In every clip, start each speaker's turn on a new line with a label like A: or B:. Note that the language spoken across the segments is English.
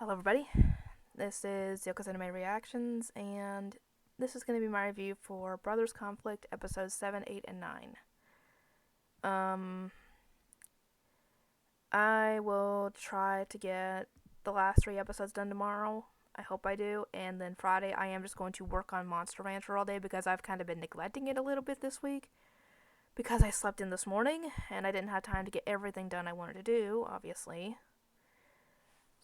A: Hello, everybody. This is Yoko's Anime Reactions, and this is going to be my review for Brothers Conflict episodes 7, 8, and 9. Um, I will try to get the last 3 episodes done tomorrow. I hope I do. And then Friday, I am just going to work on Monster Rancher all day because I've kind of been neglecting it a little bit this week. Because I slept in this morning, and I didn't have time to get everything done I wanted to do, obviously.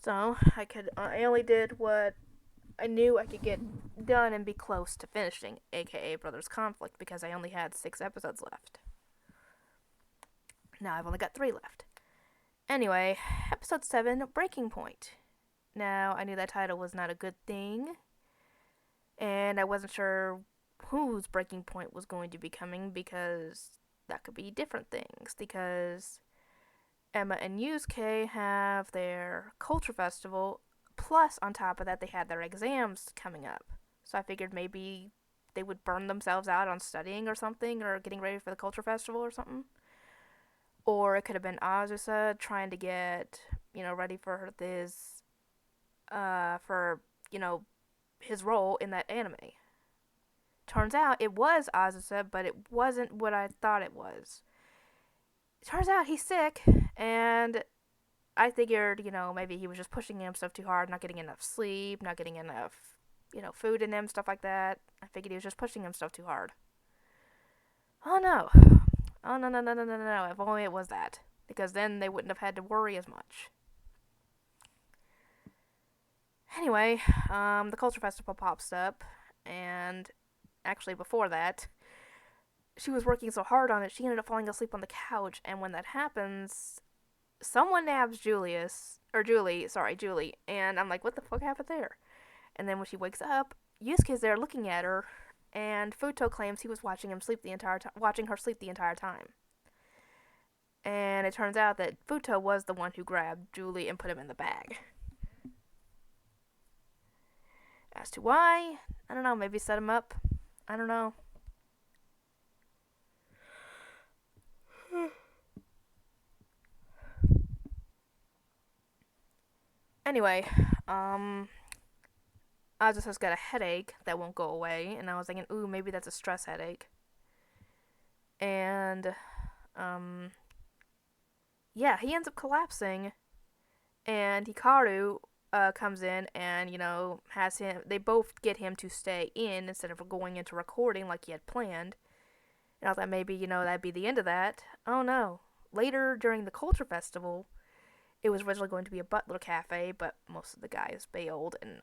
A: So, I only did what I knew I could get done and be close to finishing, aka Brothers Conflict, because I only had 6 episodes left. Now I've only got 3 left. Anyway, episode 7, Breaking Point. Now, I knew that title was not a good thing, and I wasn't sure whose Breaking Point was going to be coming, because that could be different things, because Emma and Yusuke have their culture festival, plus on top of that they had their exams coming up. So I figured maybe they would burn themselves out on studying or something, or getting ready for the culture festival or something. Or it could have been Azusa trying to get, ready for his, his role in that anime. Turns out it was Azusa, but it wasn't what I thought it was. Turns out he's sick, and I figured, maybe he was just pushing himself too hard, not getting enough sleep, not getting enough, food in him, stuff like that. I figured he was just pushing himself too hard. Oh no. Oh no, no, no, no, no, no. If only it was that. Because then they wouldn't have had to worry as much. Anyway, the Culture Festival pops up, and actually before that, she was working so hard on it, she ended up falling asleep on the couch, and when that happens, someone nabs Julie, and I'm like, what the fuck happened there? And then when she wakes up, Yusuke's there looking at her, and Futo claims he was watching her sleep the entire time. And it turns out that Futo was the one who grabbed Julie and put him in the bag. As to why, I don't know, maybe set him up. I don't know. Anyway, Azusa's got a headache that won't go away, and I was thinking, ooh, maybe that's a stress headache. And, yeah, he ends up collapsing, and Hikaru comes in and, has him, they both get him to stay in instead of going into recording like he had planned. And I thought maybe, that'd be the end of that. Oh no. Later during the Culture Festival, it was originally going to be a butler cafe, but most of the guys bailed, and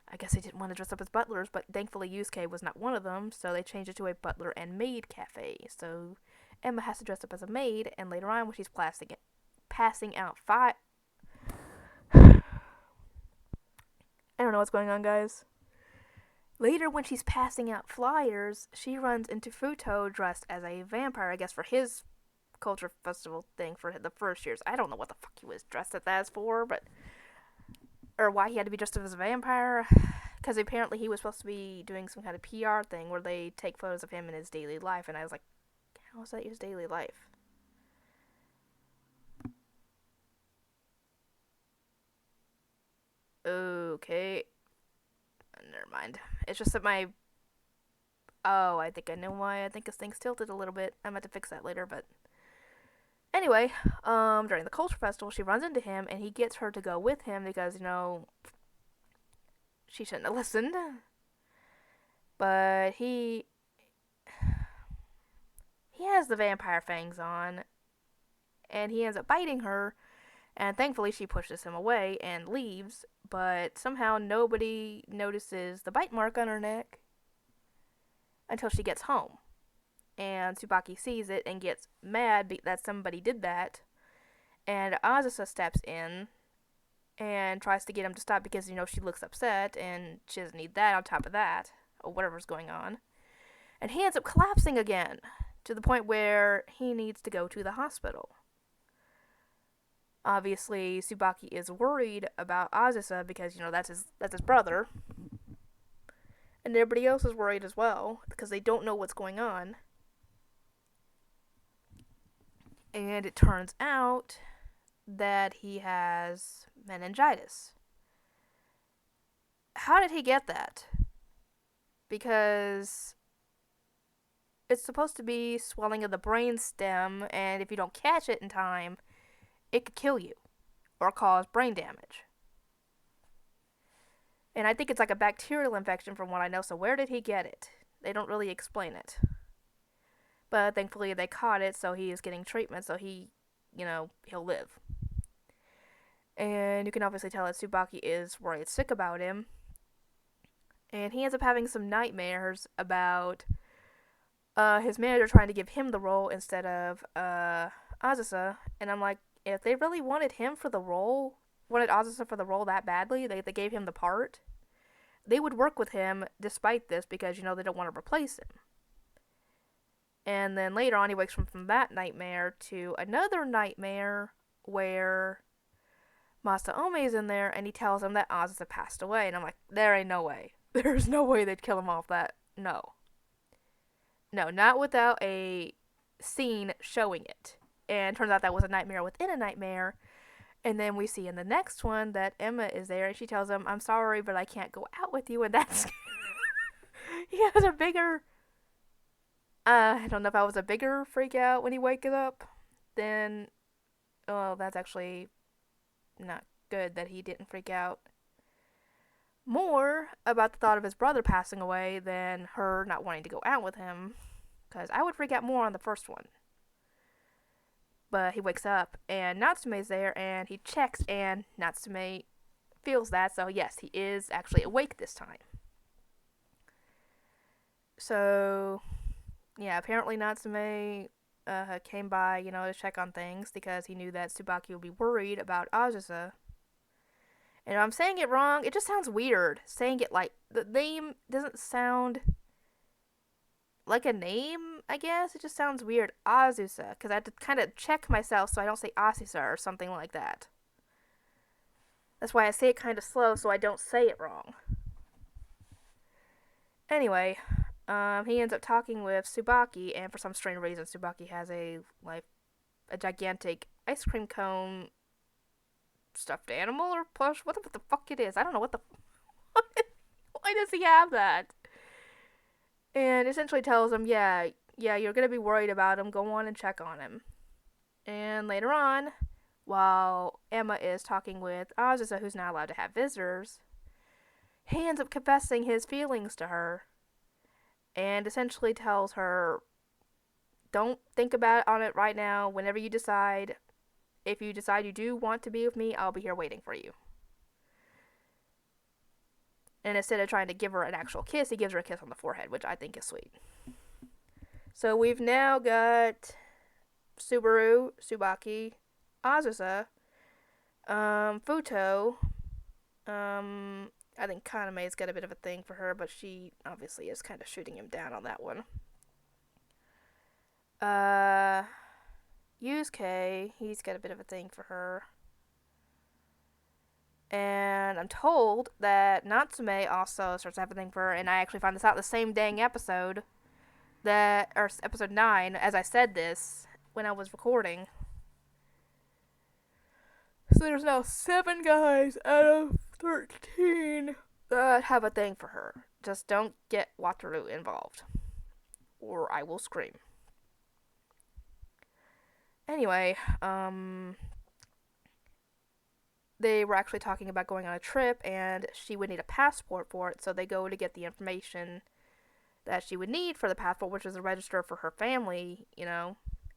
A: I guess they didn't want to dress up as butlers, but thankfully Yusuke was not one of them, so they changed it to a butler and maid cafe. So Emma has to dress up as a maid, and later on when she's passing out I don't know what's going on, guys. Later, when she's passing out flyers, she runs into Futo dressed as a vampire, I guess for his culture festival thing for the first years. I don't know what the fuck he was dressed as for, or why he had to be dressed up as a vampire. Because apparently he was supposed to be doing some kind of PR thing where they take photos of him in his daily life, and I was like, how is that his daily life? Okay. Never mind. It's just that I think I know why. I think this thing's tilted a little bit. I'm going to fix that later, but... Anyway, during the Culture Festival, she runs into him, and he gets her to go with him because, she shouldn't have listened. But he has the vampire fangs on, and he ends up biting her, and thankfully she pushes him away and leaves, but somehow nobody notices the bite mark on her neck until she gets home. And Tsubaki sees it and gets mad that somebody did that, and Azusa steps in and tries to get him to stop because, she looks upset, and she doesn't need that on top of that, or whatever's going on. And he ends up collapsing again, to the point where he needs to go to the hospital. Obviously, Tsubaki is worried about Azusa because, that's his brother. And everybody else is worried as well, because they don't know what's going on. And it turns out that he has meningitis. How did he get that? Because it's supposed to be swelling of the brain stem, and if you don't catch it in time, it could kill you or cause brain damage. And I think it's like a bacterial infection from what I know, so where did he get it? They don't really explain it. But thankfully they caught it, so he is getting treatment, so he'll live. And you can obviously tell that Tsubaki is worried sick about him. And he ends up having some nightmares about his manager trying to give him the role instead of Azusa. And I'm like, if they really wanted Azusa for the role that badly, they gave him the part, they would work with him despite this because, they don't want to replace him. And then later on, he wakes from that nightmare to another nightmare where Masaomi is in there and he tells him that Azusa passed away. And I'm like, there ain't no way. There's no way they'd kill him off that. No. No, not without a scene showing it. And turns out that was a nightmare within a nightmare. And then we see in the next one that Emma is there and she tells him, I'm sorry, but I can't go out with you. And that's... he has a bigger... I don't know if I was a bigger freak out when he wakes up. Then... well, that's actually not good that he didn't freak out more about the thought of his brother passing away than her not wanting to go out with him. Because I would freak out more on the first one. But he wakes up and Natsume's there and he checks and Natsume feels that. So yes, he is actually awake this time. So yeah, apparently Natsume came by, to check on things because he knew that Tsubaki would be worried about Azusa. And if I'm saying it wrong, it just sounds weird. Saying it like, the name doesn't sound like a name, I guess. It just sounds weird. Azusa. Because I had to kind of check myself so I don't say Asusa or something like that. That's why I say it kind of slow so I don't say it wrong. Anyway, he ends up talking with Tsubaki, and for some strange reason, Tsubaki has a gigantic ice cream cone stuffed animal or plush. What the fuck it is? I don't know what the... why does he have that? And essentially tells him, yeah, you're going to be worried about him. Go on and check on him. And later on, while Emma is talking with Azusa, who's not allowed to have visitors, he ends up confessing his feelings to her. And essentially tells her, don't think about it right now. Whenever you decide, if you decide you do want to be with me, I'll be here waiting for you. And instead of trying to give her an actual kiss, he gives her a kiss on the forehead, which I think is sweet. So we've now got Subaru, Tsubaki, Azusa, Futo. I think Kaname's got a bit of a thing for her, but she obviously is kind of shooting him down on that one. Yusuke, he's got a bit of a thing for her. And I'm told that Natsume also starts to have a thing for her, and I actually found this out the same dang episode, or episode 9, as I said this when I was recording. So there's now 7 guys out of 13 that have a thing for her. Just don't get Wataru involved, or I will scream. Anyway, they were actually talking about going on a trip, and she would need a passport for it, so they go to get the information that she would need for the passport, which is a register for her family,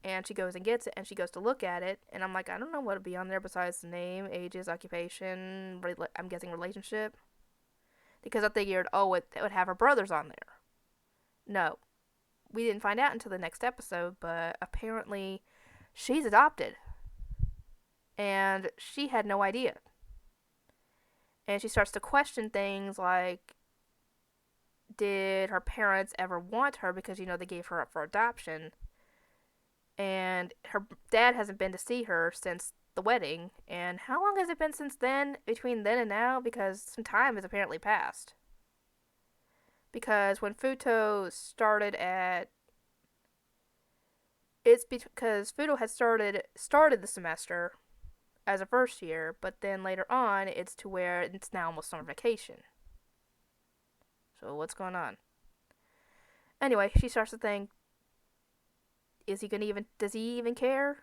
A: and she goes and gets it, and she goes to look at it, and I'm like, I don't know what would be on there besides the name, ages, occupation, I'm guessing relationship, because I figured, it would have her brothers on there. No, we didn't find out until the next episode, but apparently she's adopted. And she had no idea. And she starts to question things like, did her parents ever want her because, they gave her up for adoption? And her dad hasn't been to see her since the wedding. And how long has it been since then, between then and now? Because some time has apparently passed. Because when Futo started at... It's because Futo had started the semester as a first year, but then later on, it's to where it's now almost summer vacation. So what's going on? Anyway, she starts to think, is he gonna even? Does he even care?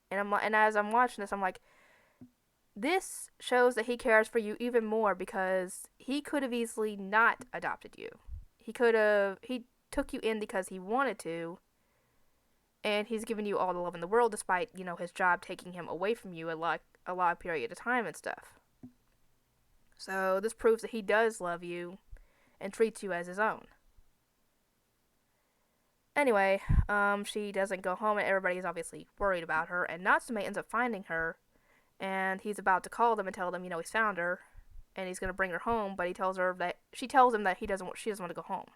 A: And as I'm watching this, I'm like, this shows that he cares for you even more because he could have easily not adopted you. He took you in because he wanted to, and he's given you all the love in the world despite, his job taking him away from you a long period of time and stuff. So this proves that he does love you and treats you as his own. Anyway, she doesn't go home and everybody's obviously worried about her, and Natsume ends up finding her, and he's about to call them and tell them, he's found her and he's going to bring her home, but she tells him that she doesn't want to go home.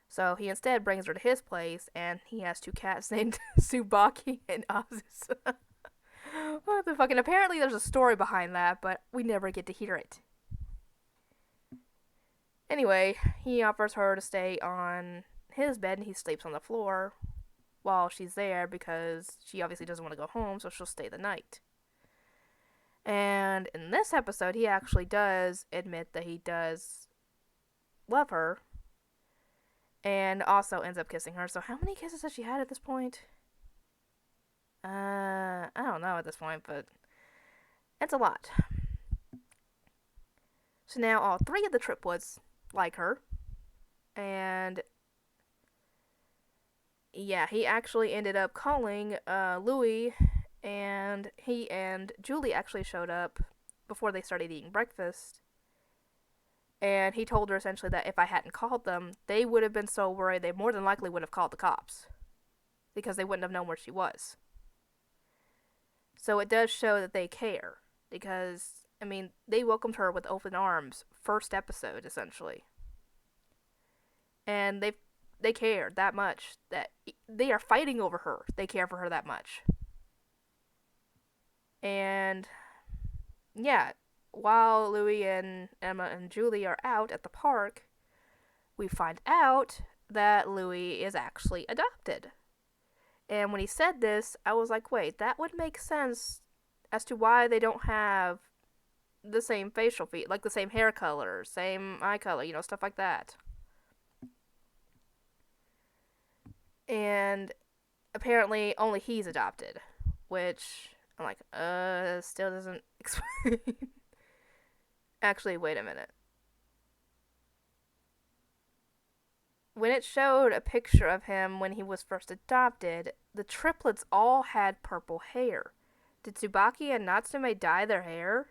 A: So he instead brings her to his place, and he has two cats named Tsubaki and Azus. What the fuck? And apparently there's a story behind that, but we never get to hear it. Anyway, he offers her to stay on his bed, and he sleeps on the floor while she's there because she obviously doesn't want to go home, so she'll stay the night. And in this episode, he actually does admit that he does love her, and also ends up kissing her. So how many kisses has she had at this point? I don't know at this point, but it's a lot. So now all three of the triplets like her, and yeah, he actually ended up calling Louis, and he and Julie actually showed up before they started eating breakfast. And he told her essentially that if I hadn't called them, they would have been so worried they more than likely would have called the cops. Because they wouldn't have known where she was. So it does show that they care. Because, they welcomed her with open arms. First episode, essentially. And they care that much. That they are fighting over her. They care for her that much. And, yeah. While Louis and Emma and Julie are out at the park, we find out that Louis is actually adopted. And when he said this, I was like, wait, that would make sense as to why they don't have the same facial features, like the same hair color, same eye color, stuff like that. And apparently only he's adopted, which I'm like, still doesn't explain. Actually, wait a minute. When it showed a picture of him when he was first adopted, the triplets all had purple hair. Did Tsubaki and Natsume dye their hair?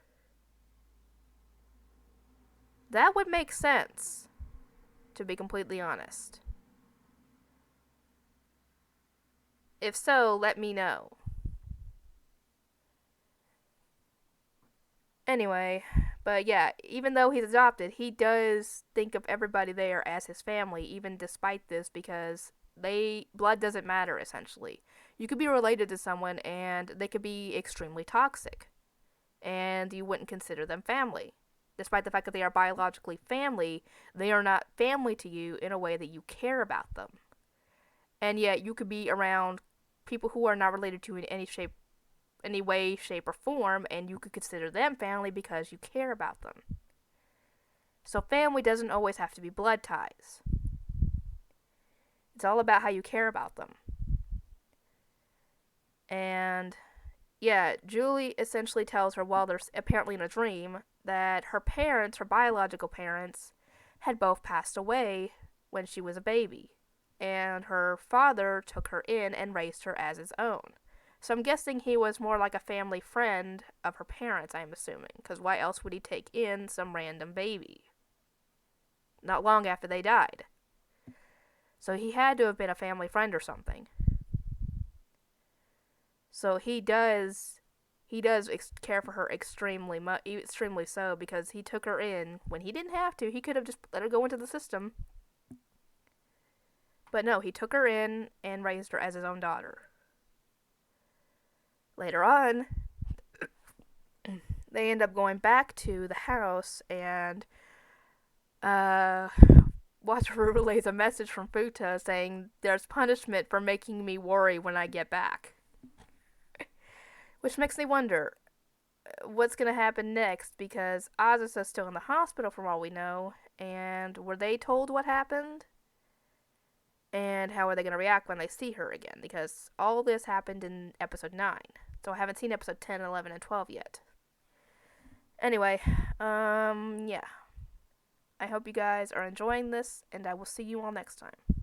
A: That would make sense, to be completely honest. If so, let me know. Anyway, but yeah, even though he's adopted, he does think of everybody there as his family, even despite this, because blood doesn't matter, essentially. You could be related to someone, and they could be extremely toxic, and you wouldn't consider them family. Despite the fact that they are biologically family, they are not family to you in a way that you care about them. And yet, you could be around people who are not related to you in any way, shape, or form, and you could consider them family because you care about them. So family doesn't always have to be blood ties. It's all about how you care about them. And yeah, Julie essentially tells her, while they're apparently in a dream, that her biological parents, had both passed away when she was a baby. And her father took her in and raised her as his own. So I'm guessing he was more like a family friend of her parents, I'm assuming. Because why else would he take in some random baby? Not long after they died. So he had to have been a family friend or something. So he does care for her extremely so, because he took her in when he didn't have to. He could have just let her go into the system. But no, he took her in and raised her as his own daughter. Later on, they end up going back to the house, and Wataru relays a message from Futa saying, "There's punishment for making me worry when I get back." Which makes me wonder what's going to happen next because Azusa's still in the hospital from all we know. And were they told what happened? And how are they going to react when they see her again? Because all this happened in episode 9. So I haven't seen episode 10, 11, and 12 yet. Anyway, yeah. I hope you guys are enjoying this, and I will see you all next time.